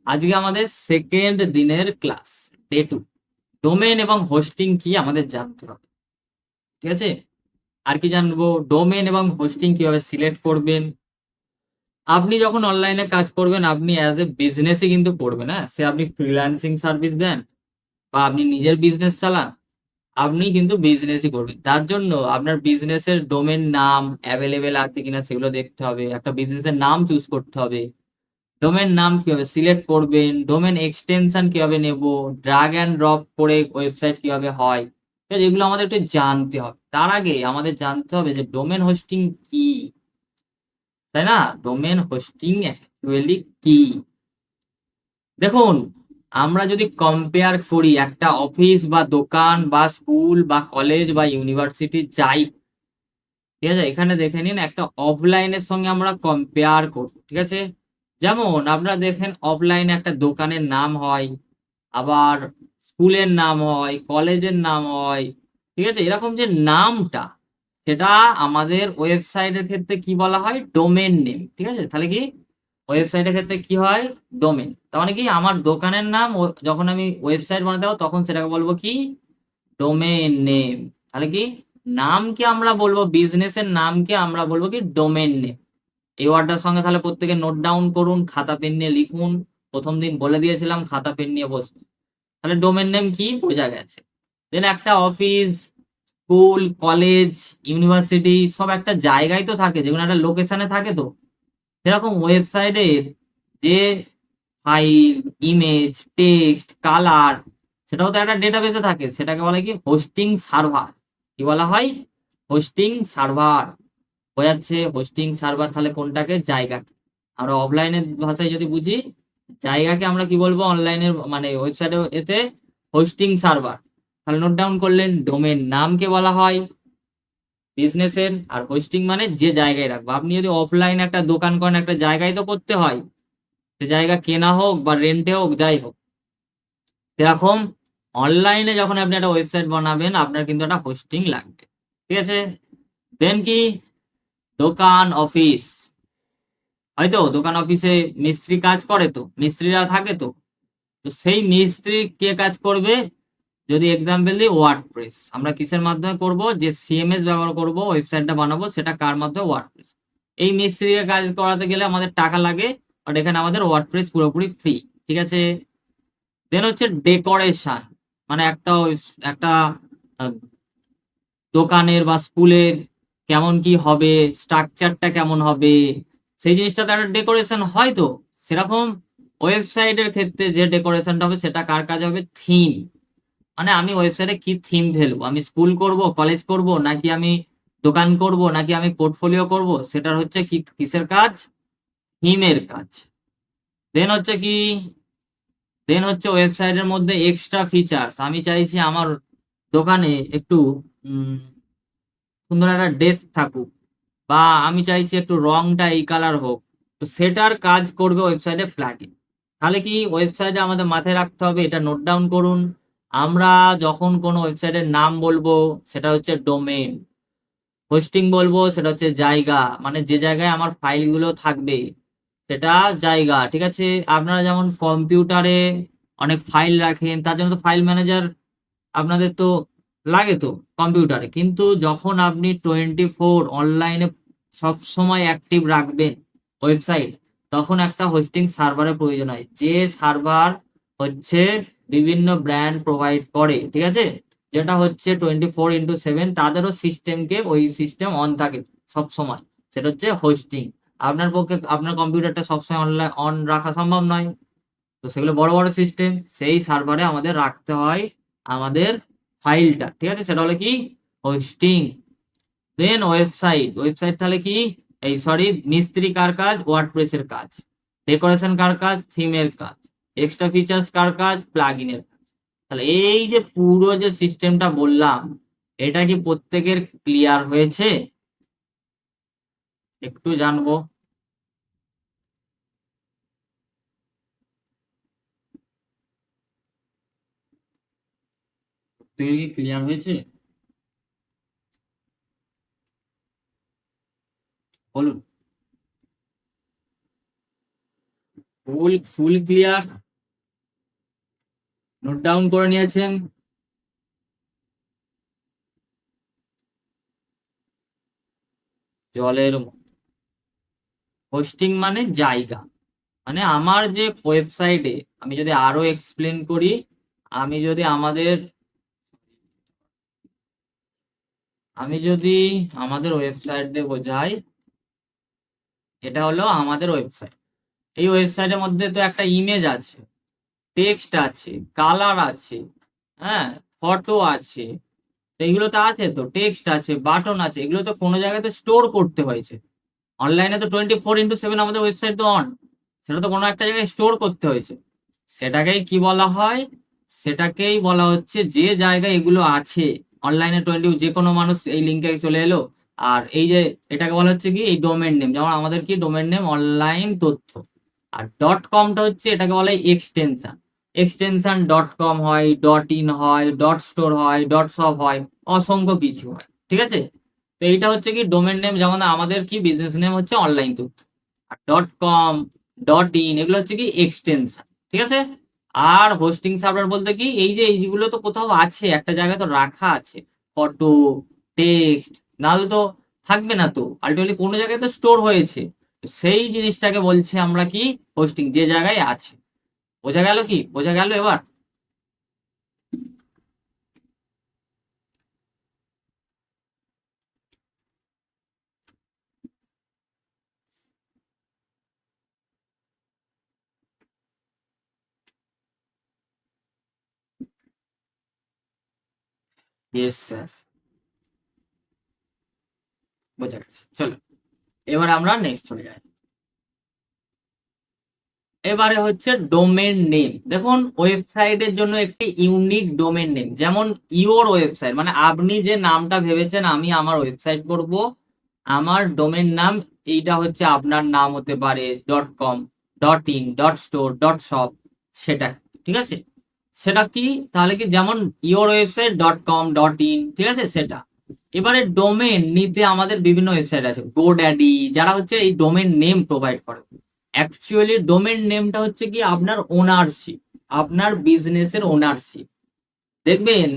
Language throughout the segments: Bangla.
আজকে আমাদের সেকেন্ড দিনের ক্লাস, ডে 2। ডোমেন এবং হোস্টিং কি আমাদের জানতে হবে, ঠিক আছে? আর কি জানবো? ডোমেন এবং হোস্টিং কিভাবে সিলেক্ট করবেন। আপনি যখন অনলাইনে কাজ করবেন, আপনি অ্যাজ এ বিজনেসই কিন্তু করবেন। হ্যাঁ, সে আপনি ফ্রিল্যান্সিং সার্ভিস দেন বা আপনি নিজের বিজনেস চালান, আপনি কিন্তু বিজনেসই করবেন। তার জন্য আপনার বিজনেসের ডোমেন নাম অ্যাভেলেবেল আছে কিনা সেগুলো দেখতে হবে। একটা বিজনেসের নাম চুজ করতে হবে। ডোমেন নাম কিভাবে সিলেক্ট করবেন, ডোমেন এক্সটেনশন কিভাবে নেব, ড্রাগ অ্যান্ড ড্রপ করে ওয়েবসাইট কিভাবে হয়, ঠিক আছে? এগুলো আমাদের একটু জানতে হবে। তার আগে আমাদের জানতে হবে যে ডোমেন হোস্টিং কি, তাই না? ডোমেন হোস্টিং অ্যাকচুয়ালি কি? দেখুন, আমরা যদি কম্পেয়ার করি একটা অফিস বা দোকান বা স্কুল বা কলেজ বা ইউনিভার্সিটি যাই, ঠিক আছে, এখানে দেখে নিন একটা অফলাইনের সঙ্গে আমরা কম্পেয়ার করব, ঠিক আছে? যেমন আপনারা দেখেন অফলাইনে একটা দোকানের নাম হয়, আবার স্কুলের নাম হয়, কলেজের নাম হয়, ঠিক আছে? এরকম যে নামটা, সেটা আমাদের ওয়েবসাইটের ক্ষেত্রে কি বলা হয়? ডোমেন নেম, ঠিক আছে? তাহলে কি ওয়েবসাইটের ক্ষেত্রে কি হয়? ডোমেন। তার মানে কি আমার দোকানের নাম যখন আমি ওয়েবসাইট বানাতে যাবো তখন সেটাকে বলবো কি? Domain name. তাহলে কি নামকে আমরা বলবো, বিজনেসের নামকে আমরা বলবো কি? Domain name. এই ওয়ার্ডটার সঙ্গে তাহলে প্রত্যেকে নোট ডাউন করুন, খাতা পেন নিয়ে লিখুন। প্রথম দিন বলে দিয়েছিলাম খাতা পেন নিয়ে বসবে। তাহলে ডোমেন নেম কি বোঝা গেছে। দেন একটা অফিস, স্কুল, কলেজ, ইউনিভার্সিটি সব একটা জায়গায় তো থাকে, যেগুলো একটা লোকেশনে থাকে। তো সেরকম ওয়েবসাইটের যে ফাইল, ইমেজ, টেক্সট, কালার, সেটাও তো একটা ডেটাবেসে থাকে। সেটাকে বলে কি? Hosting server. কি বলা হয়? Hosting server. বোঝাচ্ছে হোস্টিং সার্ভার। তাহলে কোনটাকে? জায়গাকে। আমরা অফলাইনের ভাষায় যদি বুঝি, জায়গাকে আমরা কি বলবো? অনলাইনের মানে ওয়েবসাইটে এতে হোস্টিং সার্ভার। তাহলে নোট ডাউন করলেন, ডোমেন নামকে বলা হয় বিজনেসের, আর হোস্টিং মানে যে জায়গায় রাখবো। আপনি যদি অফলাইন একটা দোকান করেন, একটা জায়গায় তো করতে হয়, সে জায়গা কেনা হোক বা রেন্টে হোক, যাই হোক। সেরকম অনলাইনে যখন আপনি একটা ওয়েবসাইট বানাবেন, আপনার কিন্তু একটা হোস্টিং লাগবে, ঠিক আছে? দেন কি? দোকান, অফিস, হয়তো দোকান অফিসে মিস্ত্রি কাজ করে, তো মিস্ত্রিরা থাকে। তো তো সেই মিস্ত্রি কে কাজ করবে? যদি এক্সাম্পল দিই, ওয়ার্ডপ্রেস। আমরা কিসের মাধ্যমে করব? যে সিএমএস ব্যবহার করব ওয়েবসাইটটা বানাবো, সেটা কার মাধ্যমে? ওয়ার্ডপ্রেস। এই মিস্ত্রিকে কাজ করাতে গেলে আমাদের টাকা লাগে, বাট এখানে আমাদের ওয়ার্ডপ্রেস পুরোপুরি ফ্রি, ঠিক আছে? দেন হচ্ছে ডেকোরেশন। মানে একটা আহ, দোকানের বা স্কুলের কেমন কি হবে, স্ট্রাকচারটা কেমন হবে, সেই জিনিসটা তার ডেকোরেশন হয়। তো সেরকম ওয়েবসাইটের ক্ষেত্রে যে ডেকোরেশনটা হবে সেটা কার কাজ হবে? থিম। মানে আমি ওয়েবসাইটে কি থিম ফেলবো, আমি স্কুল করব, কলেজ করব, নাকি আমি দোকান করব, নাকি আমি পোর্টফোলিও করব, সেটার হচ্ছে কি কিসের কাজ? থিমের কাজ। দেন হচ্ছে কি? দেন হচ্ছে ওয়েবসাইটের মধ্যে এক্সট্রা ফিচার্স। আমি চাইছি আমার দোকানে একটু উম, সুন্দর একটা ডেস্ক থাকুক, বা আমি চাইছি একটু রংটা এই কালার হোক। তো সেটার কাজ করবে ওয়েবসাইটে প্লাগইন। তাহলে কি ওয়েবসাইটে আমাদের মাথায় রাখতে হবে, এটা নোট ডাউন করুন। আমরা যখন কোনো ওয়েবসাইটের নাম বলবো সেটা হচ্ছে ডোমেন, হোস্টিং বলবো সেটা হচ্ছে জায়গা, মানে যে জায়গায় আমার ফাইলগুলো থাকবে সেটা জায়গা, ঠিক আছে? আপনারা যেমন কম্পিউটারে অনেক ফাইল রাখেন, তার জন্য তো ফাইল ম্যানেজার আপনাদের তো লাগে তো কম্পিউটারে। কিন্তু যখন আপনি 24 অনলাইনে সব সময় অ্যাক্টিভ রাখবেন ওয়েবসাইট, তখন একটা হোস্টিং সার্ভারের প্রয়োজন হয়, যে সার্ভার হচ্ছে বিভিন্ন ব্র্যান্ড প্রোভাইড করে, ঠিক আছে? যেটা হচ্ছে 24x7 তাদেরও সিস্টেমকে, ওই সিস্টেম অন থাকে সব সময়। সেটা হচ্ছে হোস্টিং। আপনার পক্ষে আপনার কম্পিউটারটা সবসময় অনলাইন অন রাখা সম্ভব নয়। তো সেগুলো বড় বড় সিস্টেম, সেই সার্ভারে আমাদের রাখতে হয় আমাদের ফাইলটা, ঠিক আছে? সেটা হলো কি? হোস্টিং। দেন ওয়েবসাইট। ওয়েবসাইট তাহলে কি? এই সরি, মিস্ত্রি কার কাজ? ওয়ার্ডপ্রেসের কাজ। ডেকোরেশন কার কাজ? থিমের কাজ। এক্সট্রা ফিচার্স কার কাজ? প্লাগইনের কাজ। তাহলে এই যে পুরো যে সিস্টেমটা বললাম, এটা কি প্রত্যেকের ক্লিয়ার হয়েছে? একটু জানবো। প্রত্যেকের কি ক্লিয়ার হয়েছে? বলুন। ফুল ফুল ক্লিয়ার? নোট ডাউন করে নিয়েছেন? জলের হোস্টিং মানে জায়গা, মানে আমার যে ওয়েবসাইটে, আমি যদি আরো এক্সপ্লেন করি, আমি যদি আমাদের ওয়েবসাইট দিয়ে বোঝাই, এটা হলো আমাদের ওয়েবসাইট। এই ওয়েবসাইটের মধ্যে তো একটা ইমেজ আছে, টেক্সট আছে, কালার আছে, হ্যাঁ, ফটো আছে, তো এগুলো তো আছে, তো টেক্সট আছে, বাটন আছে, এগুলো তো কোনো জায়গায় তো স্টোর করতে হয়েছে। অনলাইনে তো 24/7 আমাদের ওয়েবসাইট তো অন, সেটা তো কোনো একটা জায়গায় স্টোর করতে হয়েছে। সেটাকেই কি বলা হয়? সেটাকেই বলা হচ্ছে যে জায়গায় এগুলো আছে অনলাইনে যে কোনো মানুষ এই লিঙ্কে চলে এলো, আর এই যে এটাকে বলা হচ্ছে কি এই ডোমেন নেম, যেমন আমাদের কি ডোমেন নেম অনলাইন তথ্য। আর ডট কমটা হচ্ছে এটাকে বলা হয় এক্সটেনশন। এক্সটেনশন ডট কম হয়, ডট ইন হয়, ডট স্টোর হয়, ডট শপ হয়, অসংখ্য কিছু হয়, ঠিক আছে। তো এইটা হচ্ছে কি ডোমেন নেম, যেমন আমাদের কি বিজনেস নেম হচ্ছে অনলাইন তথ্য। আর ডট কম, ডট ইন এগুলো হচ্ছে কি এক্সটেনশন, ঠিক আছে। আর হোস্টিং সার্ভার বলতে কি এই যে এইগুলো তো কোথাও আছে, একটা জায়গায় তো রাখা আছে, ফটো, টেক্সট, নাহলে তো থাকবে না, তো আলটিমেটলি কোনো জায়গায় তো স্টোর হয়েছে। সেই জিনিসটাকে বলছি আমরা কি হোস্টিং, যে জায়গায় আছে। বোঝা গেল? কি বোঝা গেল এবার? ইয়েস স্যার, বোঝা গেছে। চলো এবার আমরা নেক্সট চলে যাই। এবারে হচ্ছে ডোমেন নেম। দেখুন ওয়েবসাইটের জন্য একটি ইউনিক ডোমেন নেম, যেমন ইওর ওয়েবসাইট, মানে আপনি যে নামটা ভেবেছেন আমি আমার ওয়েবসাইট করব, আমার ডোমেন নাম এইটা হচ্ছে, আপনার নাম হতে পারে dot com, dot in, dot store, dot shop, সেটা, ঠিক আছে। সেটা কি তাহলে কি, যেমন your website dot com, dot in, ঠিক আছে সেটা। এবারে ডোমেন নিতে আমাদের বিভিন্ন ওয়েবসাইট আছে, গোড্যাডি, যারা হচ্ছে এই ডোমেন নেম প্রোভাইড করে। অ্যাকচুয়ালি ডোমেন নেমটা হচ্ছে কি আপনার ওনারশিপ, আপনার বিজনেসের ওনারশিপ। দেখবেন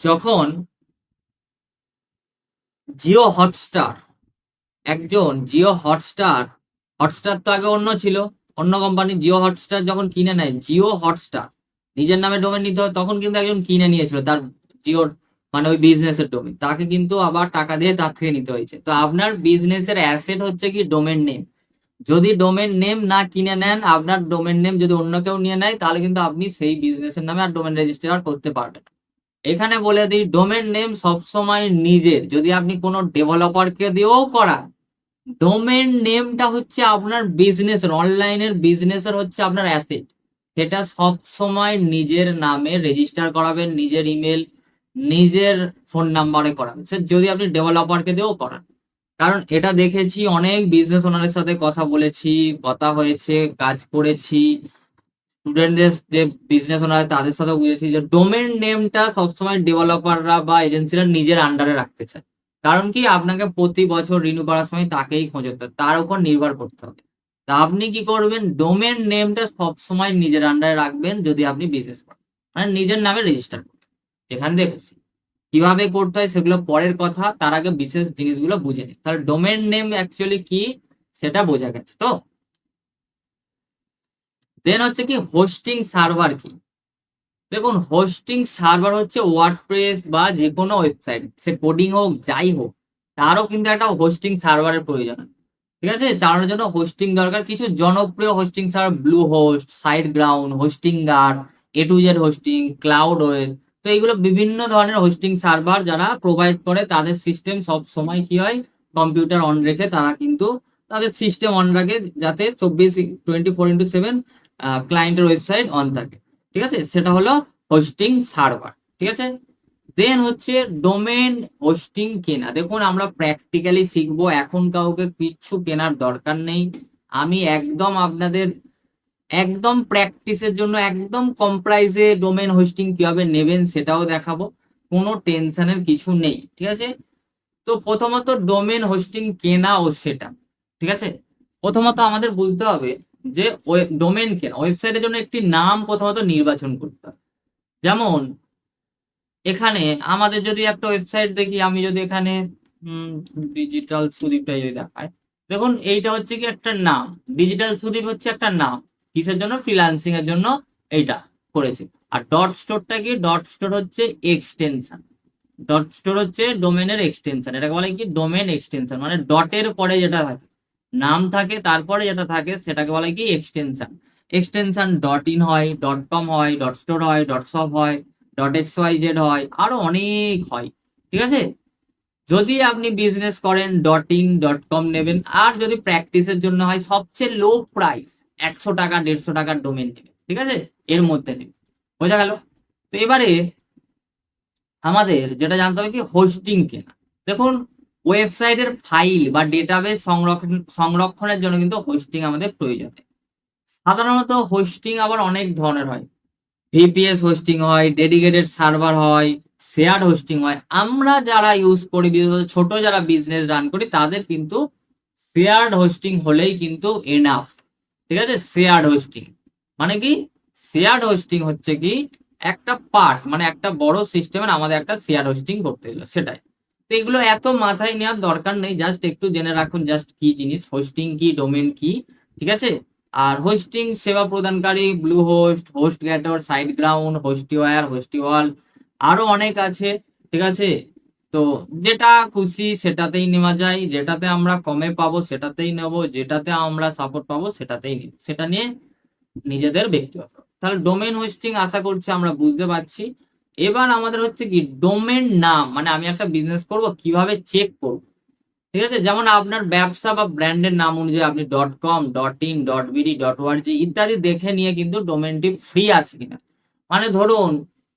যখন জিও হটস্টার, একজন জিও হটস্টার, হটস্টার তো আগে অন্য ছিল, অন্য কোম্পানি, জিও হটস্টার যখন কিনে নেয়, জিও হটস্টার নিজের নামে ডোমেন নিতে হয়, তখন কিন্তু একজন কিনে নিয়েছিল তার জিওর, মানে ওই বিজনেসের ডোমেন, তাকে কিন্তু আবার টাকা দিয়ে তার থেকে নিতে হয়েছে। তো আপনার বিজনেসের অ্যাসেট হচ্ছে কি ডোমেন নেম। যদি ডোমেন নেম না কিনে নেন, আপনার ডোমেন নেম যদি অন্য কেউ নিয়ে নেয়, তাহলে কিন্তু আপনি সেই বিজনেসের নামে আর ডোমেন রেজিস্টার করতে পারবেন না। এখানে বলে দিই, ডোমেন নেম সবসময় নিজের, যদি আপনি কোনো ডেভেলপারকে দিয়েও করান, ডোমেন নেমটা হচ্ছে আপনার বিজনেসের, অনলাইনের বিজনেসের হচ্ছে আপনার অ্যাসেট। সেটা সব সময় নিজের নামে রেজিস্টার করাবেন, নিজের ইমেল, নিজের ফোন নাম্বারে করাবেন, সে যদি আপনি ডেভেলপারকে দিয়েও করান। কারণ এটা দেখেছি, অনেক বিজনেস ওনারের সাথে কথা বলেছি, কথা হয়েছে, কাজ করেছি, স্টুডেন্টদের যে বিজনেস ওনার তাদের সাথে বুঝেছি যে ডোমেন নেমটা সবসময় ডেভেলপাররা বা এজেন্সিরা নিজের আন্ডারে রাখতে চায়। কারণ কি, আপনাকে প্রতি বছর রিনিউ করার সময় তাকেই খোঁজতে হবে, তার উপর নির্ভর করতে হবে। তা আপনি কি করবেন, ডোমেন নেমটা সবসময় নিজের আন্ডারে রাখবেন যদি আপনি বিজনেস করেন, মানে নিজের নামে রেজিস্টার করবেন। এখান থেকে কিভাবে করতে হয় সেগুলো পরের কথা, তার আগে বিশেষ জিনিসগুলো বুঝে নিন। তাহলে ডোমেন নেম অ্যাকচুয়ালি কি সেটা বোঝা গেছে তো। দেন হচ্ছে কি হোস্টিং সার্ভার কি। দেখুন হোস্টিং সার্ভার হচ্ছে ওয়ার্ডপ্রেস বা যে কোনো ওয়েবসাইট, সে কোডিং হোক যাই হোক, তারও কিন্তু একটা হোস্টিং সার্ভারের প্রয়োজন হয়, ঠিক আছে। চালানোর জন্য হোস্টিং দরকার। কিছু জনপ্রিয় hosting server, Bluehost, SiteGround, hosting guard, A to Z hosting, Cloudways, তো এইগুলো বিভিন্ন ধরনের হোস্টিং সার্ভার যারা প্রোভাইড করে, তাদের সিস্টেম সব সময় কি হয়, কম্পিউটার অন রেখে তারা কিন্তু তাদের সিস্টেম অন রাখে, যাতে 24/7 ক্লায়েন্টের ওয়েবসাইট অন থাকে, ঠিক আছে। সেটা হলো হোস্টিং সার্ভার, ঠিক আছে। দেন হচ্ছে ডোমেন হোস্টিং কেনা। দেখুন আমরা প্র্যাকটিক্যালি শিখবো, এখন কাউকে কিচ্ছু কেনার দরকার নেই। আমি একদম আপনাদের একদম প্র্যাকটিসের জন্য একদম কম প্রাইসে ডোমেন হোস্টিং কিভাবে নেবেন সেটাও দেখাবো, কোনো টেনশনের কিছু নেই, ঠিক আছে। তো প্রথমত ডোমেন হোস্টিং কেনা ও সেটা, ঠিক আছে। প্রথমত আমাদের বুঝতে হবে যে ডোমেন কেন, ওয়েবসাইটের জন্য একটি নাম প্রথমত নির্বাচন করতে হবে। যেমন এখানে আমাদের যদি একটা ওয়েবসাইট দেখি, আমি যদি এখানে ডিজিটাল সুদীপটা যদি দেখায়, দেখুন এইটা হচ্ছে কি একটা নাম, ডিজিটাল সুদীপ হচ্ছে একটা নাম, কিসের জন্য? ফ্রিল্যান্সিং এর জন্য এইটা করেছি। আর ডট স্টোরটা কি? ডট স্টোর হচ্ছে এক্সটেনশন, ডট স্টোর হচ্ছে ডোমেনের এক্সটেনশন, এটাকে বলে কি? ডোমেন এক্সটেনশন, মানে ডটের পরে যেটা থাকে নাম থাকে, তারপরে যেটা থাকে সেটাকে বলে কি? এক্সটেনশন। এক্সটেনশন ডট ইন হয়, ডট কম হয়, ডট স্টোর হয়, ডট শপ হয়, ডট এক্স ওয়াই জেড হয়, আরো অনেক হয়। ঠিক আছে, যদি আপনি বিজনেস করেন ডট ইন ডট কম নেবেন, আর যদি প্র্যাকটিসের জন্য হয় সবচেয়ে লো প্রাইস 100 টাকা 150 টাকার ডোমেন নেবেন। ঠিক আছে, এর মধ্যে নেবেন। বোঝা গেল? তো এবারে আমাদের যেটা জানতে হবে কি? হোস্টিং কেনা। দেখুন, ওয়েবসাইটের ফাইল বা ডেটাবেস সংরক্ষণের জন্য কিন্তু হোস্টিং আমাদের প্রয়োজন। সাধারণত হোস্টিং আবার অনেক ধরনের হয়, ভিপিএস হোস্টিং হয়, ডেডিকেটেড সার্ভার হয়, শেয়ার হোস্টিং হয়। আমরা যারা ইউজ করি, বিশেষত ছোট যারা বিজনেস রান করি, তাদের কিন্তু শেয়ার্ড হোস্টিং হলেই কিন্তু এনাফ। ঠিক আছে, শেয়ার্ড হোস্টিং মানে কি? শেয়ার্ড হোস্টিং হচ্ছে কি একটা পার্ট, মানে একটা বড় সিস্টেমের আমাদের একটা শেয়ার হোস্টিং করতে হলো, সেটাই। তো এগুলো এত মাথায় নেওয়ার দরকার নেই, জাস্ট একটু জেনে রাখুন জাস্ট কি জিনিস হোস্টিং কি, ডোমেন কি। ঠিক আছে, আর হোস্টিং সেবা প্রদানকারী Bluehost, HostGator, SiteGround, হোস্টিওয়ার, হোস্টিওয়াল, আরো অনেক আছে। ঠিক আছে, তো যেটা খুশি সেটাতেই নেওয়া যায়, যেটাতে আমরা কমে পাবো সেটাতেই নেবো, যেটাতে আমরা সাপোর্ট পাবো সেটাতেই নিব, সেটা নিয়ে নিজেদের ব্যক্তিগত। তাহলে ডোমেন হোস্টিং আশা করছি আমরা বুঝতে পারছি। এবার আমাদের হচ্ছে কি ডোমেন নাম, মানে আমি একটা বিজনেস করব কিভাবে চেক করব? ঠিক আছে, যেমন আপনার ব্যবসা বা ব্র্যান্ডের নাম অনুযায়ী আপনি dot com, dot in, dot BD, dot ORG ইত্যাদি দেখে নিয়ে কিন্তু ডোমেনটি ফ্রি আছে কিনা। মানে ধরুন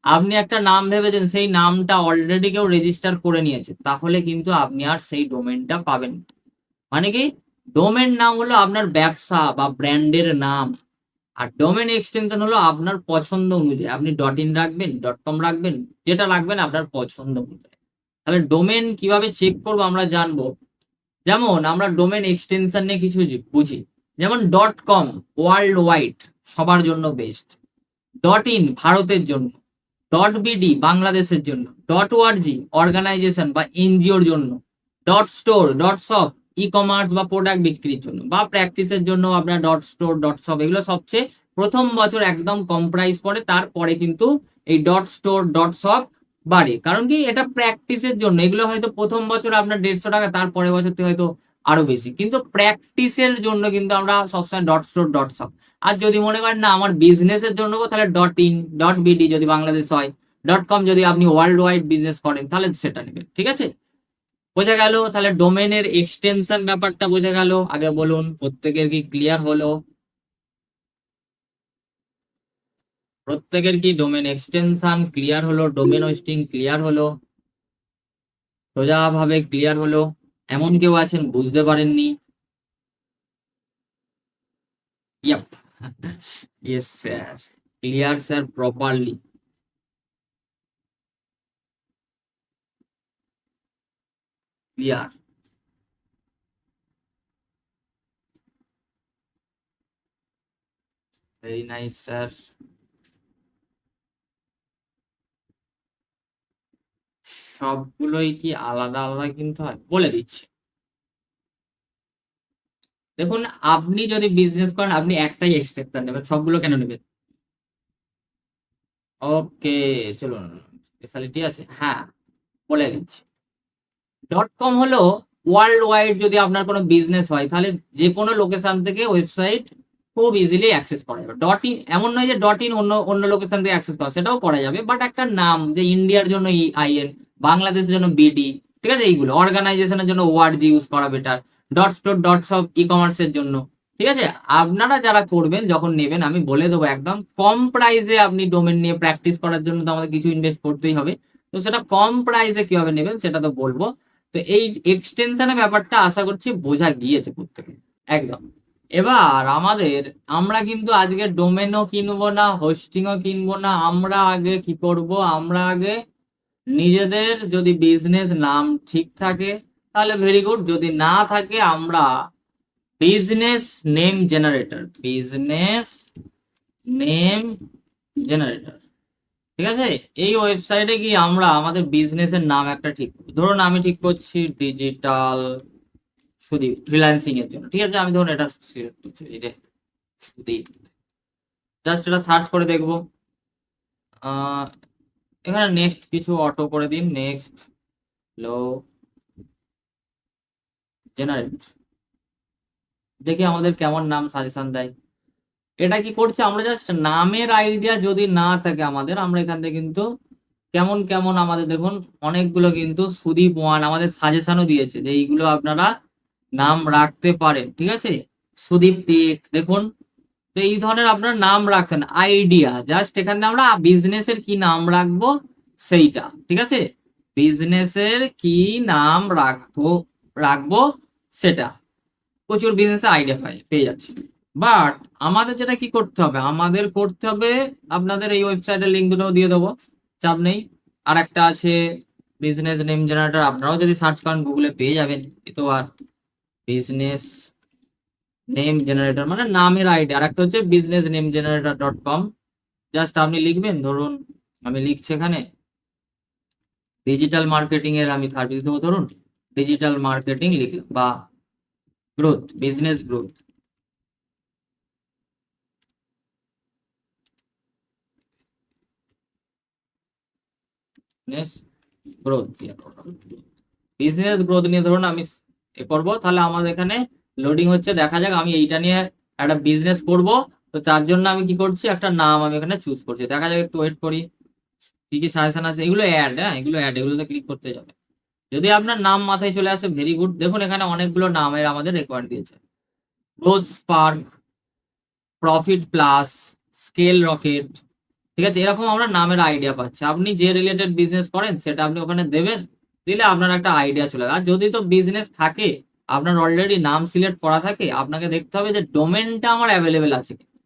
আপনি একটা নাম ভেবেছেন, সেই নামটা অলরেডি কেউ রেজিস্টার করে নিয়েছে, তাহলে কিন্তু আপনি আর সেই ডোমেনটা পাবেন না। মানে কি? ডোমেন নাম হলো আপনার ব্যবসা বা ব্র্যান্ডের নাম, আর ডোমেন এক্সটেনশন হলো আপনার পছন্দ অনুযায়ী, আপনি ডট ইন রাখবেন, ডট কম রাখবেন, যেটা রাখবেন আপনার পছন্দ অনুযায়ী। তাহলে ডোমেন কিভাবে চেক করবো আমরা জানবো। যেমন আমরা ডোমেন এক্সটেনশন নিয়ে কিছু বুঝি, যেমন ডট কম ওয়ার্ল্ড ওয়াইড, সবার জন্য বেস্ট। ডট ইন ভারতের জন্য, ডট বিডি বাংলাদেশের জন্য, ডট ওআরজি অর্গানাইজেশন বা এনজিওর জন্য, dot store dot shop e commerce বা প্রোডাক্ট বিক্রির জন্য, বা প্র্যাকটিসের জন্য আপনার ডট স্টোর ডট শপ, এগুলো সবচেয়ে প্রথম বছর একদম কম প্রাইস পড়ে, তারপরে কিন্তু এই ডট স্টোর ডট শপ বাড়ে। কারণ কি? এটা প্র্যাকটিসের জন্য, এগুলো হয়তো প্রথম বছর আপনার 150 টাকা, তারপরে বছর থেকে হয়তো আরো বেশি, কিন্তু প্র্যাকটিসের জন্য কিন্তু আমরা সবসময় ডট স্টোর ডট শপ। আর যদি মনে করেন না আমার বিজনেসের জন্য, তাহলে ডট ইন ডট বিডি যদি বাংলাদেশ হয়, ডট কম যদি আপনি ওয়ার্ল্ড ওয়াইড বিজনেস করেন, তাহলে সেটা নেবেন। ঠিক আছে, বোঝা গেল? তাহলে ডোমেনের এক্সটেনশন ব্যাপারটা বোঝা গেল। আগে বলুন প্রত্যেকের কি ক্লিয়ার হলো? প্রত্যেকের কি ডোমেন এক্সটেনশন ক্লিয়ার হলো? ডোমেন হোস্টিং ক্লিয়ার হলো? সোজাভাবে ক্লিয়ার হলো? এমন কেউ আছেন বুঝতে পারেননি? Yup, yes sir, clear sir, properly clear. Very nice sir. সবগুলোই কি আলাদা আলাদা কিনতে হয়? বলে দিচ্ছি। দেখুন, আপনি যদি বিজনেস করেন আপনি একটাই এক্সটেনশন নেবেন, সবগুলো কেন নেবেন? ওকে, চলুন, স্পেশালিটি আছে, হ্যাঁ বলে দিচ্ছি। ডট কম হলো ওয়ার্ল্ড ওয়াইড, যদি আপনার কোনো বিজনেস হয় তাহলে যে কোনো লোকেশন থেকে ওয়েবসাইট খুব ইজিলি অ্যাক্সেস করা যাবে। ডট ইন এমন নয় যে ডট ইন অন্য অন্য লোকেশন থেকে অ্যাক্সেস করা, সেটাও করা যাবে, বাট একটা নাম, যে ইন্ডিয়ার জন্য আইএন, বাংলাদেশের জন্য বিডি, ঠিক আছে, এইগুলো অর্গানাইজেশনের জন্য ওয়ার্ডজি ইউজ করা better. Dot store dot shop ই কমার্সের জন্য। ঠিক আছে, আপনারা যারা করবেন যখন নেবেন আমি বলে দেবো একদম কম প্রাইসে, আপনি ডোমেন নিয়ে প্র্যাকটিস করার জন্য তো আমাদের কিছু ইনভেস্ট করতেই হবে, তো সেটা কম প্রাইসে কিভাবে নেবেন সেটা তো বলবো। তো এই এক্সটেনশনের ব্যাপারটা আশা করছি বোঝা গিয়েছে প্রত্যেকে একদম। এবার আমরা কিন্তু আজকে ডোমেনও কিনবো না, হোস্টিংও কিনবো না, আমরা আগে কি করব? আমরা আগে নিজেদের যদি বিজনেস নাম ঠিক থাকে তাহলে ভেরি গুড, যদি না থাকে আমরা business name generator, business name generator, ঠিক আছে। এই ওয়েবসাইটে গিয়ে আমরা আমাদের বিজনেসের নাম একটা ঠিক করব। ধরুন আমি ঠিক করছি ডিজিটাল সুদীপ, ফ্রিল্যান্সিং এর জন্য, ঠিক আছে। আমি ধরুন এটা সিলেক্ট করছি, এই যে সুদীপ, জাস্ট এটা সার্চ করে দেখবো। এখানে নেক্সট কিছু অটো করে দিন, নেক্সট লো জেনারেট, দেখি আমাদের কেমন নাম সাজেশন দেয়। এটা কি করছে, আমরা জাস্ট নামের আইডিয়া যদি না থাকে আমাদের, আমরা এখান থেকে কিন্তু কেমন কেমন আমাদের দেখুন অনেকগুলো কিন্তু সুদীপ ওয়ান আমাদের সাজেশনও দিয়েছে যে এইগুলো আপনারা নাম রাখতে পারেন, ঠিক আছে। সুদীপ টেক দেখুন, তো এই ধরনের আপনার নাম রাখতেন আইডিয়া, জাস্ট এখানে আমরা বিজনেসের কি নাম রাখবো সেইটা, ঠিক আছে। বিজনেসের কি নাম রাখবো রাখবো সেটা, প্রচুর বিজনেসের আইডিয়া পেয়ে যাচ্ছি। বাট আমাদের যেটা কি করতে হবে, আমাদের করতে হবে, আপনাদের এই ওয়েবসাইটের লিঙ্ক দুটো দিয়ে দেবো, চাপ নেই। আর একটা আছে বিজনেস নেম জেনারেটর, আপনারাও যদি সার্চ করেন গুগলে পেয়ে যাবেন। তো আর বিজনেস নেম জেনারেটর মানে নামের আইডিয়া, আর একটা হচ্ছে business name generator .com। Just আপনি লিখবেন, ধরুন আমি লিখছি এখানে ডিজিটাল মার্কেটিং এর আমি সার্ভিস দেবো, ধরুন ডিজিটাল মার্কেটিং লিখলাম, বা growth, business growth, business growth, business growth নিয়ে ধরুন আমি এ করবো, তাহলে আমাদের এখানে লোডিং হচ্ছে, দেখা যাক। আমি এইটা নিয়ে একটা বিজনেস করব, তো তার জন্য আমি কি করছি, একটা নাম আমি এখানে চুজ করছি, দেখা যাক, একটু ওয়েট করি কি কি সাজেশন আছে। এগুলো অ্যাড, হ্যাঁ এগুলো অ্যাড, এগুলোতে ক্লিক করতে যাবে। যদি আপনার নাম মাথায় চলে আসে ভেরি গুড, দেখুন এখানে অনেকগুলো নামের আমাদের রেকমেন্ড দিয়েছে, growth spark, profit plus, scale rocket, ঠিক আছে। এরকম আমরা নামের আইডিয়া পাচ্ছি। আপনি যে রিলেটেড বিজনেস করেন সেটা আপনি ওখানে দেবেন, দিলে আপনার একটা আইডিয়া চলে। আর যদি তো বিজনেস থাকে, আপনার অলরেডি নাম সিলেক্ট করা থাকে, আপনাকে দেখতে হবে যে ডোমেনটা আমার অ্যাভেলেবেল আছে কিনা,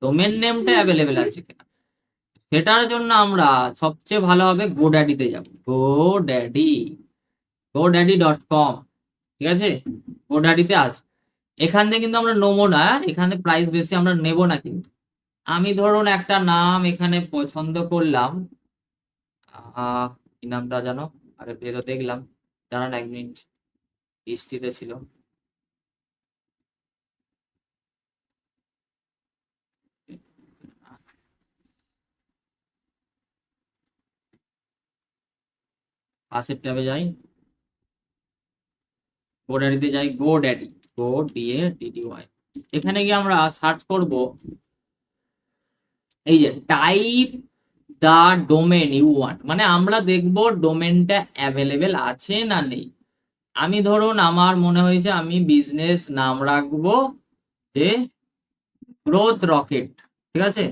ডোমেন নেমটা অ্যাভেলেবেল আছে কিনা। সেটার জন্য আমরা সবচেয়ে ভালো হবে গোড্যাডিতে যাব, গোড্যাডি, godaddy.com, ঠিক আছে। গোড্যাডিতে আস, এখান থেকে কিন্তু আমরা নেবো না, এখানে প্রাইস বেশি আমরা নেব না কিন্তু। আমি ধরুন একটা নাম এখানে পছন্দ করলাম, কি নামটা জানো, আগে পেয়ে তো দেখলাম, জানান 1 মিনিট, হিস্ট্রিতে ছিল। পাশের ট্যাবে যাই, গোড্যাডিতে যাই, গোড্যাডি, GoDaddy, এখানে গিয়ে আমরা সার্চ করব এই যে type the domain you want, মানে আমরা দেখব ডোমেনটা অ্যাভেলেবেল আছে না নেই। আমি ধরুন আমার মনে হয়েছে আমি বিজনেস নাম রাখবো যে গ্রোথ রকেট, ঠিক আছে,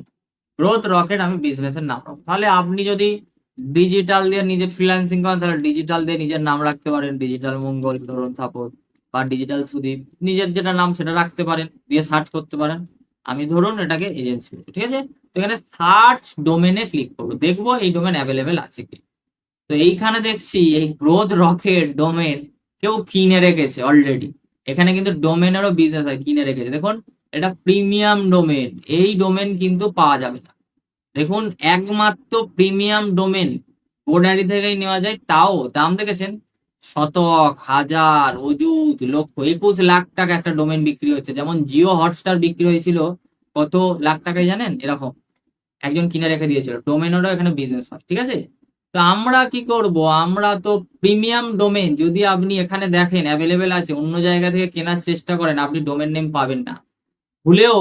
গ্রোথ রকেট আমি বিজনেসের নাম রাখবো। তাহলে আপনি যদি ডিজিটাল দিয়ে নিজে ফ্রিল্যান্সিং করেন, তাহলে ডিজিটাল দিয়ে নিজের নাম রাখতে পারেন, ডিজিটাল মঙ্গল ধরুন সাপোর্ট, বা ডিজিটাল সুদীপ, নিজের যেটা নাম সেটা রাখতে পারেন, দিয়ে সার্চ করতে পারেন। আমি ধরুন এটাকে এজেন্সি, ঠিক আছে। তো এখানে সার্চ ডোমেনে ক্লিক করবো, দেখবো এই ডোমেন অ্যাভেলেবেল আছে কি। তো এইখানে দেখছি এই গ্রোথ রকেট ডোমেন কেউ কিনে রেখেছে অলরেডি। এখানে কিন্তু ডোমেনেরও বিজনেস হয়, কিনে রেখেছে, দেখুন এটা প্রিমিয়াম ডোমেন, এই ডোমেন কিন্তু পাওয়া যাবে না। দেখুন একমাত্র প্রিমিয়াম ডোমেন গোড্যাডি থেকেই নেওয়া যায়, তাও দাম দেখেছেন, শতক, হাজার, অযুত, লক্ষ, 21 লাখ টাকা একটা ডোমেন বিক্রি হচ্ছে। যেমন জিও হটস্টার বিক্রি হয়েছিল কত লাখ টাকায় জানেন, এরকম একজন কিনে রেখে দিয়েছিল। ডোমেনেরও এখানে বিজনেস হয়, ঠিক আছে। তো আমরা কি করব, আমরা তো প্রিমিয়াম ডোমেন যদি আপনি এখানে দেখেন অ্যাভেলেবেল আছে, অন্য জায়গা থেকে কেনার চেষ্টা করেন, আপনি ডোমেন নেম পাবেন না। ভুলেও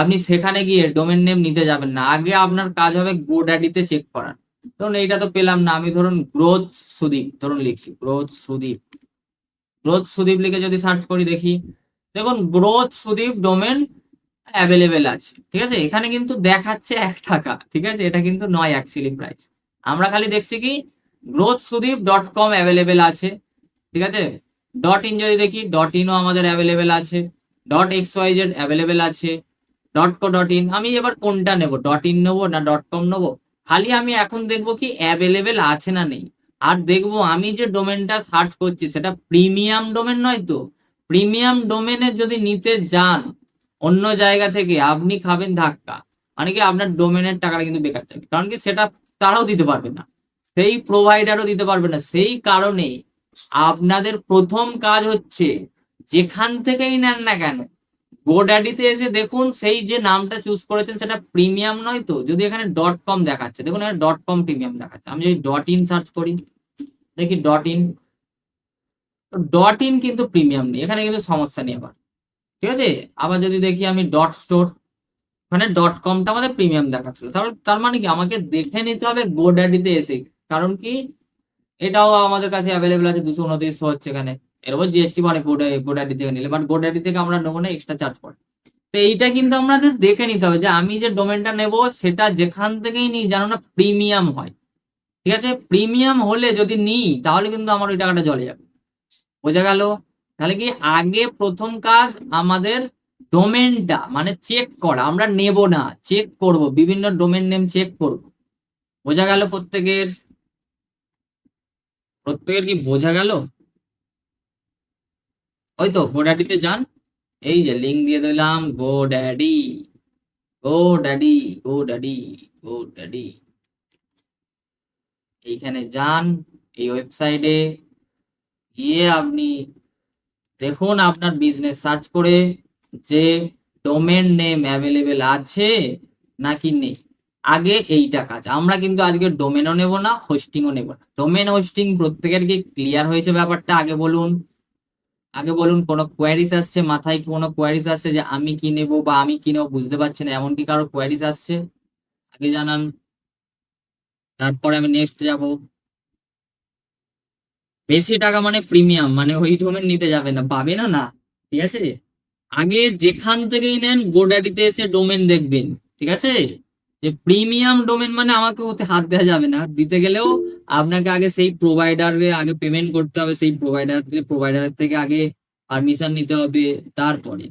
আপনি সেখানে গিয়ে ডোমেন নেম নিতে যাবেন না, আগে আপনার কাজ হবে গোড্যাডিতে চেক করার। ধরুন এইটা তো পেলাম না, আমি ধরুন গ্রোথ সুদীপ ধরুন লিখছি, গ্রোথ সুদীপ, গ্রোথ সুদীপ লিখে যদি সার্চ করি দেখি, দেখুন গ্রোথ সুদীপ ডোমেন অ্যাভেলেবেল আছে, ঠিক আছে। এখানে কিন্তু দেখাচ্ছে 1 টাকা, ঠিক আছে, এটা কিন্তু নয় অ্যাকচুয়ালি প্রাইস। আমরা খালি দেখছি কি গ্রোথ সুদীপ .com অ্যাভেলেবেল আছে, ঠিক আছে। .in যদি দেখি, .inও আমাদের অ্যাভেলেবেল আছে, .xyz অ্যাভেলেবেল আছে, .co.in। আমি এবার কোনটা নেব, .in নেবো না .com নেবো, খালি আমি এখন দেখবো কি অ্যাভেলেবেল আছে না নেই। আর দেখবো আমি যে ডোমেনটা সার্চ করছি সেটা প্রিমিয়াম ডোমেন নয় তো, প্রিমিয়াম ডোমেনে যদি নিতে যান অন্য জায়গা থেকে, আপনি খাবেন ধাক্কা। মানে কি আপনার ডোমেনের টাকাটা কিন্তু বেকার যাবে, কারণ কি সেটা তারাও দিতে পারবে না, সেই প্রোভাইডারও দিতে পারবে না। সেই কারণে আপনাদের প্রথম কাজ হচ্ছে, যেখান থেকেই নেন না কেন, গোড্যাডিতে এসে দেখুন সেই যে নামটা চুজ করেছেন সেটা প্রিমিয়াম নয় তো। যদি এখানে ডট কম দেখাচ্ছে, দেখুন এখানে ডট কম প্রিমিয়াম দেখাচ্ছে, আমি যদি ডট ইন সার্চ করি, দেখি ডট ইন, ডট ইন কিন্তু প্রিমিয়াম নেই, এখানে কিন্তু সমস্যা নেই আবার, ঠিক আছে। আবার যদি দেখি আমি ডট স্টোর, মানে ডট কমটা আমাদের প্রিমিয়াম দেখাচ্ছিল, তার মানে কি আমাকে দেখে নিতে হবে গোড্যাডিতে এসে। কারণ কি এটাও আমাদের কাছে অ্যাভেলেবেল আছে, 229 হচ্ছে এখানে, এর উপর জিএসটি মানে গোড্যাডি থেকে নিলে, বাট গোড্যাডি থেকে আমরা নেবো না, এক্সট্রা চার্জ পড়ে। তো এইটা কিন্তু আমাদের দেখে নিতে হবে যে আমি যে ডোমেনটা নেব সেটা যেখান থেকেই নিই যেন না প্রিমিয়াম হয়, ঠিক আছে। প্রিমিয়াম হলে যদি নিই তাহলে কিন্তু আমার ওই টাকাটা চলে যাবে, বোঝা গেল। তাহলে কি আগে প্রথম কাজ আমাদের ডোমেনটা মানে চেক করা, আমরা নেব না, চেক করব, বিভিন্ন ডোমেন নেম চেক করব, বোঝা গেল। প্রত্যেকের প্রত্যেকের কি বোঝা গেল? ওই তো গোড্যাডিতে যান, এই যে লিঙ্ক দিয়ে দিলাম, গোড্যাডি, গোড্যাডি, গোড্যাডি, গোড্যাডি, এইখানে যান, এই ওয়েবসাইটে গিয়ে আপনি দেখুন আপনার বিজনেস সার্চ করে যে ডোমেন নেম অ্যাভেলেবেল আছে নাকি নেই। আগে এইটা কাজ, আমরা কিন্তু আজকে ডোমেনও নেব না, হোস্টিংও নেব না। ডোমেন হোস্টিং প্রত্যেকের কি ক্লিয়ার হয়েছে ব্যাপারটা? আগে বলুন, আগে বলুন, কোনো কোয়ারিজ আসছে মাথায়, কোনো কোয়ারিজ আসছে যে আমি কি নেবো বা আমি কি নেবো বুঝতে পারছি না, এমন কি কারো কোয়ারিজ আসছে? আগে জানান, তারপরে আমি নেক্সট যাব। বেশি টাকা মানে প্রিমিয়াম, মানে ওই ডোমেন নিতে যাবে না, পাবে না না, ঠিক আছে। আগে যেখান থেকেই নেন গোড্যাডিতে এসে ডোমেন দেখবেন, ঠিক আছে। যে প্রিমিয়াম ডোমেন মানে আমাকে ওতে হাত দেওয়া যাবে না, দিতে গেলেও আপনাকে আগে সেই প্রোভাইডারে আগে পেমেন্ট করতে হবে, সেই প্রোভাইডারের থেকে আগে পারমিশন নিতে হবে, তারপরে।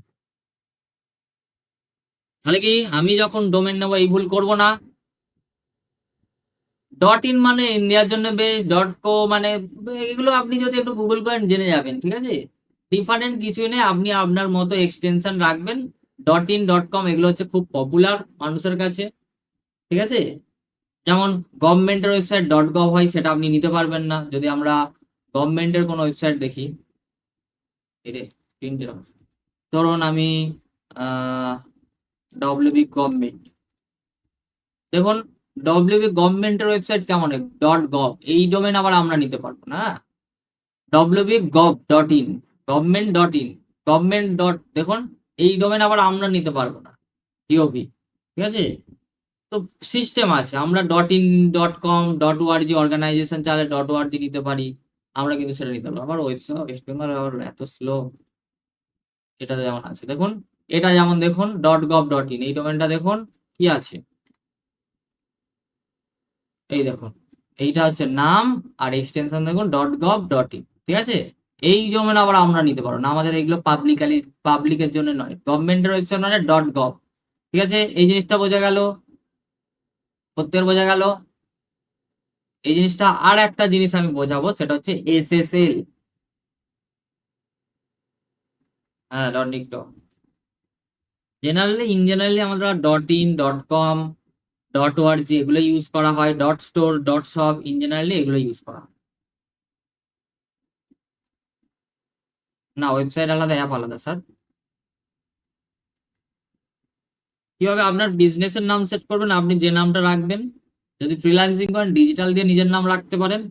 তাহলে কি আমি যখন ডোমেন নেবো এই ভুল করবো না। ডট ইন মানে ইন্ডিয়ার জন্য বেশ, ডট কো মানে, এগুলো আপনি যদি একটু গুগল করেন জেনে যাবেন, ঠিক আছে। ডিফারেন্ট কিছুই নেই, আপনি আপনার মতো এক্সটেনশন রাখবেন। ডট ইন, ডট কম এগুলো হচ্ছে খুব পপুলার মানুষের কাছে, ঠিক আছে। যেমন গভর্নমেন্টের ওয়েবসাইট ডট গভ হয়, সেটা আপনি নিতে পারবেন না। যদি আমরা গভর্নমেন্টের কোনো ওয়েবসাইট দেখি, এরে প্রিন্টের, ধরুন আমি ডব্লিউবি গভর্নমেন্ট, দেখুন ডব্লিউবি গভর্নমেন্টের ওয়েবসাইট কেমন, ডট গভ, এই ডোমেন আবার আমরা নিতে পারবো না। WB gov dot in, government dot in, government dot, দেখুন এই ডোমেন আবার আমরা নিতে পারবো না, জিওভি, ঠিক আছে। তো সিস্টেম আছে, আমরা dot in, dot com, dot ORG, organization চালে ডট ওআরজি নিতে পারি, আমরা কিন্তু সেটা নিতে পারবো। আমার ওয়েবসাইট ওয়েস্ট বেঙ্গল আবার এত স্লো, এটা যেমন আছে দেখুন, এটা যেমন দেখুন ডট গভ ডট ইন, এই ডোমেনটা দেখুন কি আছে, এই দেখুন, এইটা হচ্ছে নাম, আর এক্সটেনশন দেখুন ডট গভ ডট ইন, ঠিক আছে। এই ডোমেন আবার আমরা নিতে পারবো না, আমাদের এইগুলো পাবলিকের জন্য নয়, গভর্নমেন্টের ওয়েবসাইট মানে ডট গভ, ঠিক আছে। এই জিনিসটা বোঝা গেল, প্রত্যেকের বোঝা গেল। এই জিনিসটা, আর একটা জিনিস আমি বোঝাবো, সেটা হচ্ছে এসএসএল, হ্যাঁ ডট নিক। জেনারেলি আমরা dot in, dot com, dot ORG এগুলো ইউজ করা হয়, dot store, dot shop, in generally এগুলো ইউজ করা হয় না। ওয়েবসাইট আলাদা, অ্যাপ আলাদা স্যার। কিভাবে আপনার বিজনেসের নাম সেট করবেন, আপনি যে নামটা রাখবেন, যদি ফ্রিল্যান্সিং করেন ডিজিটাল দিয়ে নিজের নাম রাখতে পারেন,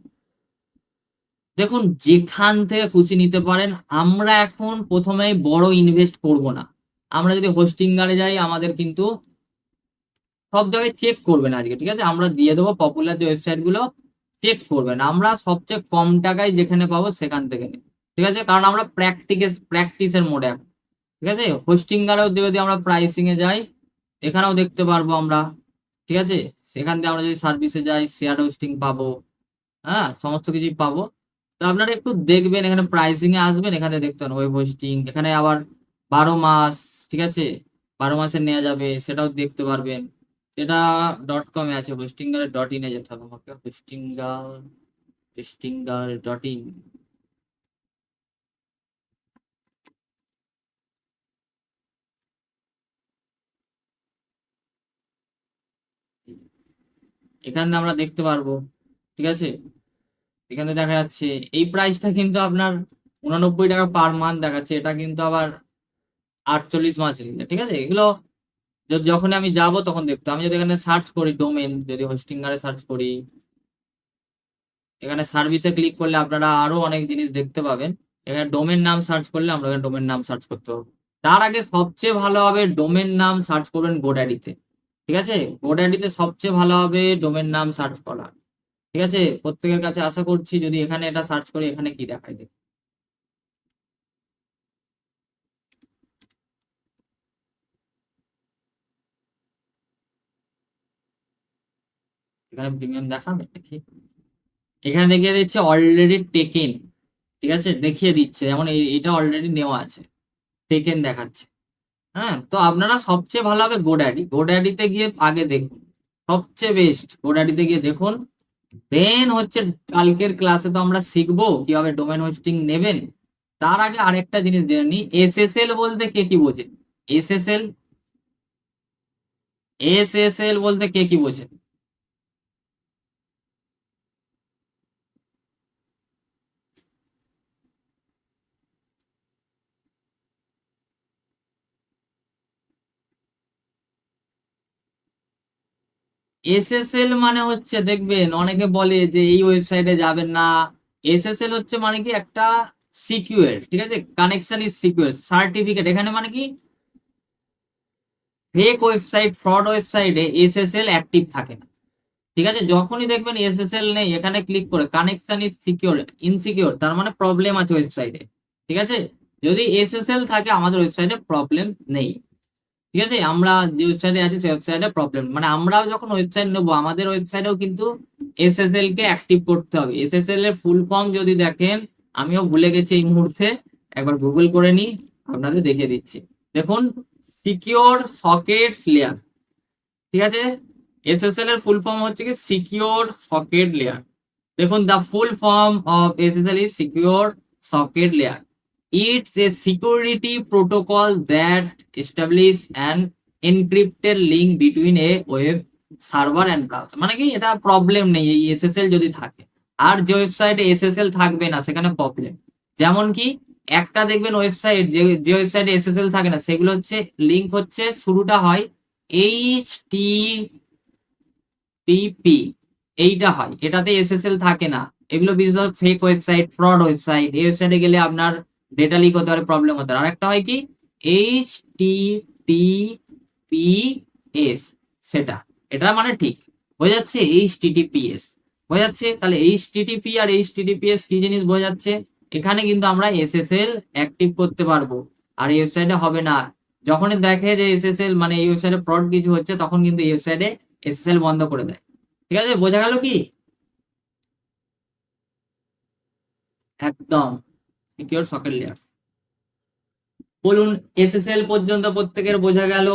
দেখুন যেখান থেকে খুশি নিতে পারেন। আমরা এখন প্রথমেই বড় ইনভেস্ট করব না, আমরা যদি হোস্টিংগারে যাই আমাদের কিন্তু সব জায়গায় চেক করবেন আজকে, ঠিক আছে। আমরা দিয়ে দেবো পপুলার যে ওয়েবসাইট গুলো, চেক করবেন, আমরা সবচেয়ে কম টাকায় যেখানে পাবো সেখান থেকে নেব, ঠিক আছে। কারণ আমরা প্র্যাকটিসের মোডে এখন, ঠিক আছে। হোস্টিংগারেও যদি আমরা প্রাইসিং এ যাই, এখানেও দেখতে পারবো আমরা, ঠিক আছে। সেখান থেকে আমরা যদি সার্ভিসে যাই শেয়ার হোস্টিং পাবো, হ্যাঁ সমস্ত কিছুই পাবো। তো আপনারা একটু দেখবেন, এখানে প্রাইসিং এ আসবেন, এখানে দেখতে পারেন ওয়েব হোস্টিং, এখানে আবার 12 মাস, ঠিক আছে, 12 মাসে নেওয়া যাবে, সেটাও দেখতে পারবেন। এটা ডট কমে আছে, হোস্টিঙ্গার ডট ইনে যেতে হবে আমাকে, হোস্টিঙ্গার ডট ইন, এখানে আমরা দেখতে পারবো, ঠিক আছে। এখানে দেখা যাচ্ছে এই প্রাইসটা কিন্তু আপনার 89 টাকা পার মান্থ দেখাচ্ছে, এটা কিন্তু আবার 48 মাস নিলে, ঠিক আছে। এগুলো যখন আমি যাব তখন দেখতে, আমি যদি এখানে সার্চ করি ডোমেন, যদি হোস্টিঙ্গারে সার্চ করি, এখানে সার্ভিসে ক্লিক করলে আপনারা আরো অনেক জিনিস দেখতে পাবেন। এখানে ডোমেন নাম সার্চ করলে আমরা এখানে ডোমেন নাম সার্চ করতে পারবো। তার আগে সবচেয়ে ভালো হবে ডোমেন নাম সার্চ করবেন গোড্যাডিতে, ঠিক আছে। গোড্যাডিতে সবচেয়ে ভালো হবে ডোমেন নাম সার্চ করা, ঠিক আছে। প্রত্যেকের কাছে আশা করছি, যদি এখানে এটা সার্চ করি এখানে কি দেখায় দেখি। এখানে প্রিমিয়াম দেখাবে দেখি, এখানে দেখিয়ে দিচ্ছে অলরেডি টেকেন, ঠিক আছে, দেখিয়ে দিচ্ছে যেমন এটা অলরেডি নেওয়া আছে, টেকেন দেখাচ্ছে। হ্যাঁ, তো আপনারা সবচেয়ে ভালো হবে গোড্যাডি, গোড্যাডিতে গিয়ে আগে দেখুন, সবচেয়ে বেস্ট গোড্যাডিতে গিয়ে দেখুন। দেন হচ্ছে কালকের ক্লাসে তো আমরা শিখবো কিভাবে ডোমেন হোস্টিং নেবেন। তার আগে আরেকটা জিনিস জেনে নি, এসএসএল বলতে কে কি বোঝে? এসএসএল, এসএসএল বলতে কে কি বোঝে? এসএসএল মানে হচ্ছে, দেখবেন অনেকে বলে যে এই ওয়েবসাইটে যাবেন না। এসএসএল হচ্ছে মানে কি একটা সিকিউর, ঠিক আছে, কানেকশন ইজ সিকিউর সার্টিফিকেট। এখানে মানে কি ফেক ওয়েবসাইট, ফ্রড ওয়েবসাইটে এসএসএল অ্যাক্টিভ থাকে না, ঠিক আছে। যখনই দেখবেন এসএসএল নেই, এখানে ক্লিক করে কানেকশন ইজ সিকিউর ইনসিকিউর, তার মানে প্রবলেম আছে ওয়েবসাইটে, ঠিক আছে। যদি এসএসএল থাকে আমাদের ওয়েবসাইটে প্রবলেম নেই, ঠিক আছে। আমরা যে ওয়েবসাইটে আছি সেই ওয়েবসাইটে প্রবলেম, মানে আমরাও যখন ওয়েবসাইট নেবো আমাদের ওয়েবসাইটেও কিন্তু এসএসএল কে অ্যাক্টিভ করতে হবে। এসএসএল এর ফুল ফর্ম যদি দেখেন, আমিও ভুলে গেছি এই মুহূর্তে, একবার গুগল করে নি, আপনাদের দেখিয়ে দিচ্ছি। দেখুন, সিকিওর সকেটস লেয়ার, ঠিক আছে। এসএসএল এর ফুল ফর্ম হচ্ছে কি সিকিওর সকেট লেয়ার। দেখুন, the full form of SSL is secure socket layer. It's a security protocol that establish an encrypted link between a web server and browser। মানে কি, এটা প্রবলেম নেই এই এসএসএল যদি থাকে। আর যে ওয়েবসাইটে এসএসএল থাকবে না সেখানে প্রবলেম। যেমন কি, একটা দেখবেন ওয়েবসাইট, যে যে ওয়েবসাইটে এসএসএল থাকে না সেগুলো হচ্ছে লিংক হচ্ছে শুরুটা হয় HTTP, এইটা হয়, এটাতে এসএসএল থাকে না। এগুলো বিশেষ ফেক ওয়েবসাইট, ফ্রড ওয়েবসাইট, এই ওয়েবসাইটে গেলে আপনার ডেটা লিক হতে পারে, প্রবলেম হতে পারে। আরেকটা হয় কি HTTPS, সেটা, এটা মানে ঠিক বোঝা যাচ্ছে, HTTPS বোঝা যাচ্ছে। তাহলে HTTP আর HTTPS কি জিনিস বোঝা যাচ্ছে? এখানে কিন্তু আমরা এসএসএল অ্যাক্টিভ করতে পারবো, আর এই ওয়েবসাইটে হবে না। যখনই দেখে যে এসএসএল মানে এই ওয়েবসাইটে ফ্রড কিছু হচ্ছে, তখন কিন্তু এই ওয়েবসাইটে এসএসএল বন্ধ করে দেয়, ঠিক আছে। বোঝা গেল কি? একদম সিকিউর সকেট লেয়ার। বলুন, এসএসএল পর্যন্ত প্রত্যেকের বোঝা গেল?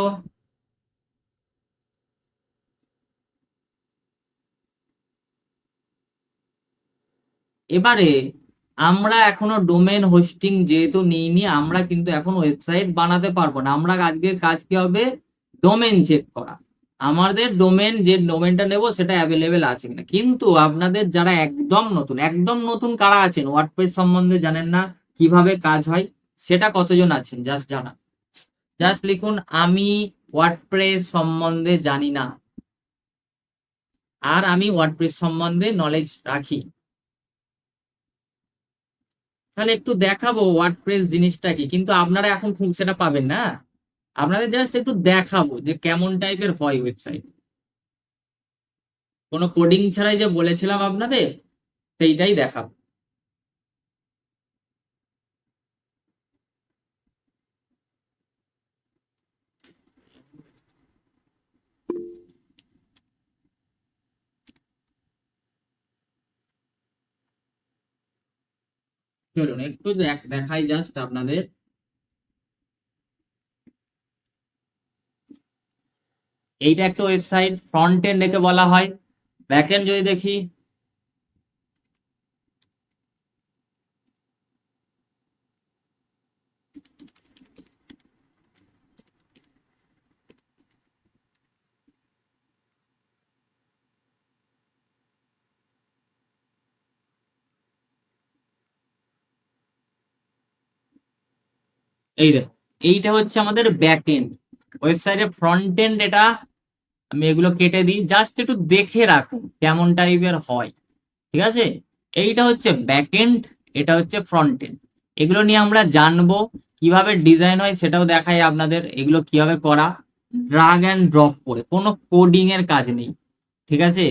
এবারে আমরা এখনো ডোমেন হোস্টিং যেহেতু নিইনি, আমরা কিন্তু এখন ওয়েবসাইট বানাতে পারবো না। আমরা আজকের কাজ কি হবে? ডোমেন চেক করা, আমাদের ডোমেন, যে ডোমেনটা নেব সেটা অ্যাভেলেবেল আছে কিনা। কিন্তু আপনাদের যারা একদম নতুন, একদম নতুন কারা আছেন, ওয়ার্ডপ্রেস সম্বন্ধে জানেন না, কিভাবে কাজ হয়, সেটা কতজন আছেন জাস্ট জানা। জাস্ট লিখুন, আমি ওয়ার্ডপ্রেস সম্বন্ধে জানি না, আর আমি ওয়ার্ডপ্রেস সম্বন্ধে নলেজ রাখি। তাহলে একটু দেখাবো ওয়ার্ডপ্রেস জিনিসটা কি, কিন্তু আপনারা এখন খুব সেটা পাবেন না। আপনাদের জাস্ট একটু দেখাবো যে কেমন টাইপের হয় ওয়েবসাইট, কোনো কোডিং ছাড়াই যে বলেছিলাম আপনাদের, সেইটাই দেখাবো। চলুন একটু দেখাই জাস্ট আপনাদের। এইটা একটা ওয়েবসাইট, ফ্রন্ট এন্ড একে বলা হয়। ব্যাক এন্ড যদি দেখি, এই দেখো, এইটা হচ্ছে আমাদের ব্যাক এন্ড। ওয়েবসাইটের ফ্রন্ট এন্ড এটা। আমি এগুলো কেটে দিই, জাস্ট একটু দেখে রাখুন কেমন টাইপের হয়। ঠিক আছে, এইটা হচ্ছে ব্যাক এন্ড, এটা হচ্ছে ফ্রন্ট এন্ড। এগুলো নিয়ে আমরা জানবো, কিভাবে ডিজাইন হয় সেটাও দেখাই আপনাদের। এগুলো কিভাবে করা, ড্রাগ অ্যান্ড ড্রপ করে, কোনো কোডিং এর কাজ নেই। ঠিক আছে,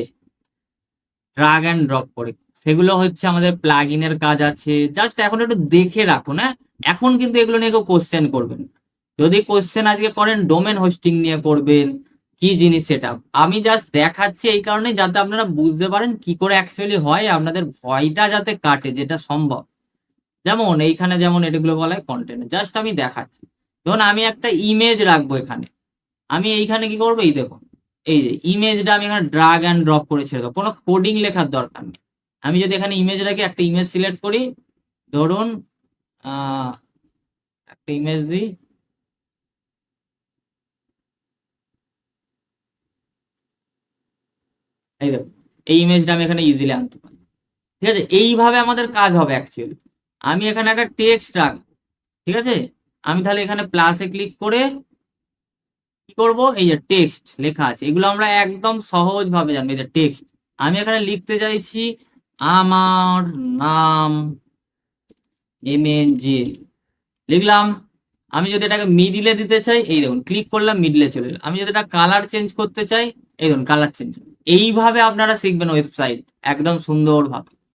ড্রাগ অ্যান্ড ড্রপ করে, সেগুলো হচ্ছে আমাদের প্লাগ ইনের কাজ আছে। জাস্ট এখন একটু দেখে রাখুন। হ্যাঁ, এখন কিন্তু এগুলো নিয়ে কেউ কোশ্চেন করবেন না। যদি কোশ্চেন আজকে করেন ডোমেন হোস্টিং নিয়ে করবেন, কি জিনিস সেটা আমি জাস্ট দেখাচ্ছি এই কারণে, যাতে আপনারা বুঝতে পারেন কি করে অ্যাকচুয়ালি হয়, আপনাদের ভয়টা যাতে কাটে যেটা সম্ভব। যেমন এইখানে যেমন এগুলো বলা হয় কন্টেন্ট, জাস্ট আমি দেখাচ্ছি। ধরুন আমি একটা ইমেজ রাখবো এখানে, আমি এইখানে কি করবো, এই দেখুন, এই যে ইমেজটা আমি এখানে ড্রাগ অ্যান্ড ড্রপ করে ছেড়ে দেবো, কোনো কোডিং লেখার দরকার নেই। আমি যদি এখানে ইমেজ রাখি, একটা ইমেজ সিলেক্ট করি, ধরুন আহ একটা ইমেজ দিই, এই দেখুন, এই ইমেজটা আমি এখানে ইজিলি আনতে পারি। ঠিক আছে, এইভাবে আমাদের কাজ হবে অ্যাকচুয়ালি। আমি এখানে একটা টেক্সট রাখবো। ঠিক আছে, আমি তাহলে এখানে প্লাসে ক্লিক করে কি করব, এই যে টেক্সট লেখা আছে, এগুলো আমরা একদম সহজ ভাবে জানবো। এই যে টেক্সট, আমি এখানে লিখতে চাইছি আমার নাম MNJ, লিখলাম। আমি যদি এটাকে মিডিলে দিতে চাই, এই দেখুন ক্লিক করলাম, মিডিলে চলে এলো। আমি যদি এটা কালার চেঞ্জ করতে চাই, এই দেখুন কালার চেঞ্জ। এইভাবে আপনারা শিখবেন ওয়েবসাইট একদম সুন্দরভাবে।